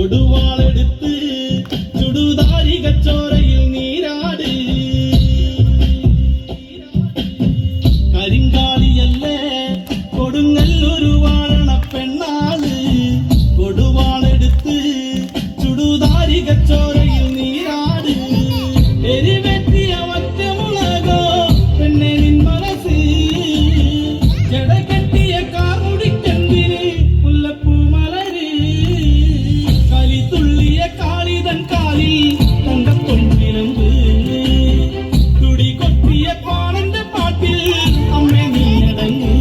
കൊടുവാളെടുത്ത് ചുടുതാരികച്ചോരയിൽ നീരാട്. കരിങ്കാളിയല്ലേ കൊടുങ്ങല്ലൊരു വാഴണ പെണ്ണാള്. കൊടുവാളെടുത്ത് ചുടുതാരികച്ചോരയിൽ നീരാട്. എരിവെറ്റിയ ഒറ്റമുളകോ പെണ്ണെ നിൻ മനസ്സ്. ജടകെട്ടിയ കാർമുടിക്കെന്തിന് മുല്ലപ്പൂ മലര്. കലിതുള്ളിയ കാളിതൻ കാലിൽ തങ്കപ്പൊൻവിലമ്പ്. തുടി കൊത്തിയ പാണന്റെ പാട്ടിൽ അമ്മ നീയടങ്ങ്.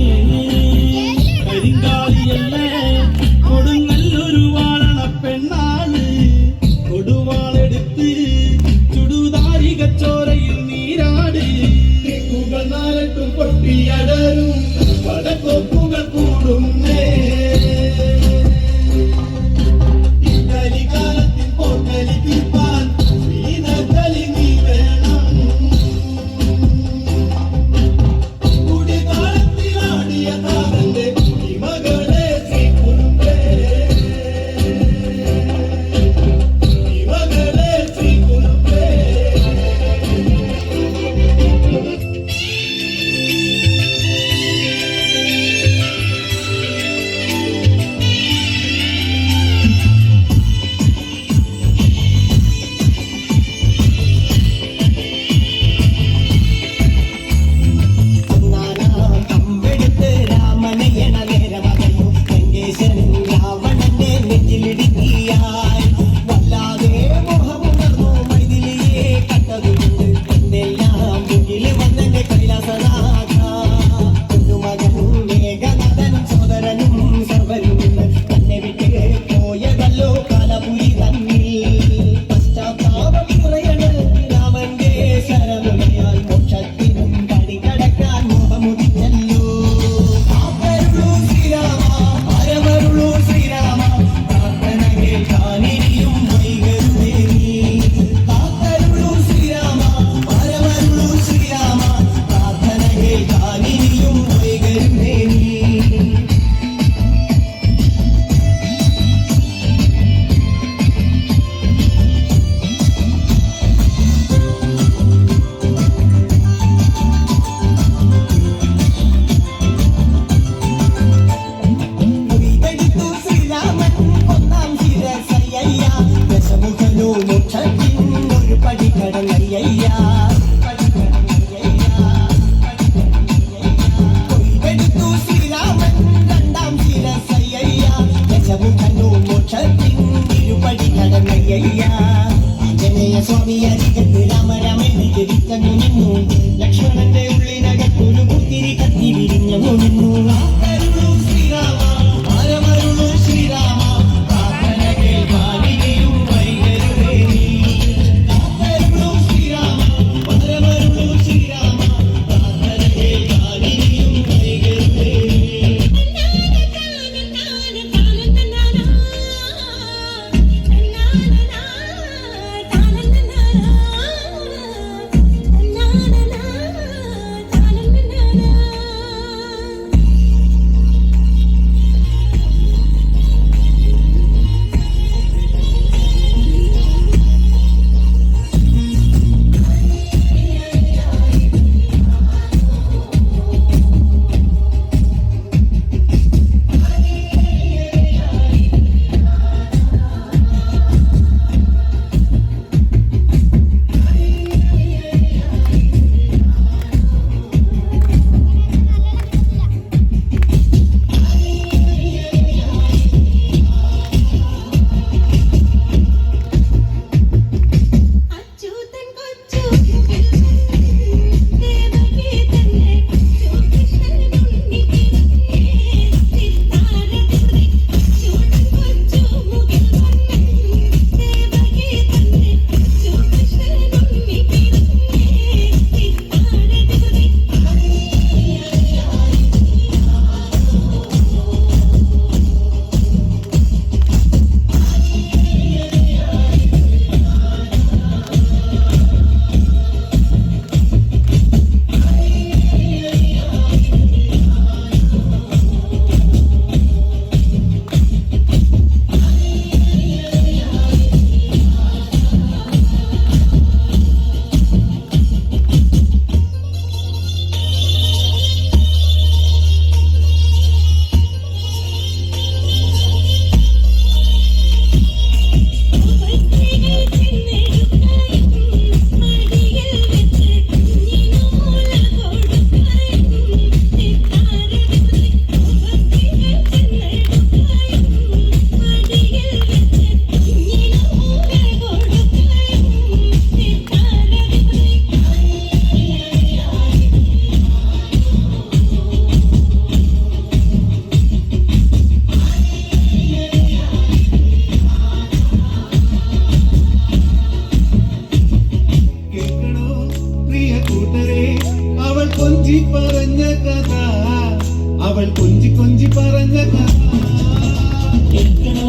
കരിങ്കാളിയല്ലേ കൊടുങ്ങല്ലൊരു വാഴണ പെണ്ണാള്. കൊടുവാളെടുത്ത് ചുടുതാരികച്ചോരയിൽ നീരാട്. തെക്കുകൾ നാലട്ടും പൊട്ടിയടരും പടക്കൊപ്പുകൾ കൂടുന്നേ. കലികാലത്തിൽ പോക്കലി തീർപ്പാൻ ശ്രീനകലി നീ വേണം. കുടികാലത്തിലാടിയ താരന്റെ മകളെ ശ്രീകുറുമ്പേ. മകളെ ശ്രീകുറുമ്പേ. സ്വാമി അരികത്ത് രാമരാമനെ ജപിച്ചങ്ങു നിന്നു. ലക്ഷ്മണന്റെ ഉള്ളിനകത്തൊരു പുത്തിരി കത്തി വിരിഞ്ഞു നിന്നു. ശ്രീരാമ പരമരുളു ശ്രീരാമ പ്രാർത്ഥന കേൾക്കാനിനിയും വൈകരുതേ നീ. ശ്രീരാമ പരമരുളു ശ്രീരാമ പ്രാർത്ഥന കേൾക്കാനിനിയും വൈകരുതേ നീ. അവൾ കൊഞ്ചി കൊഞ്ചി പറഞ്ഞ കേൾക്കണോ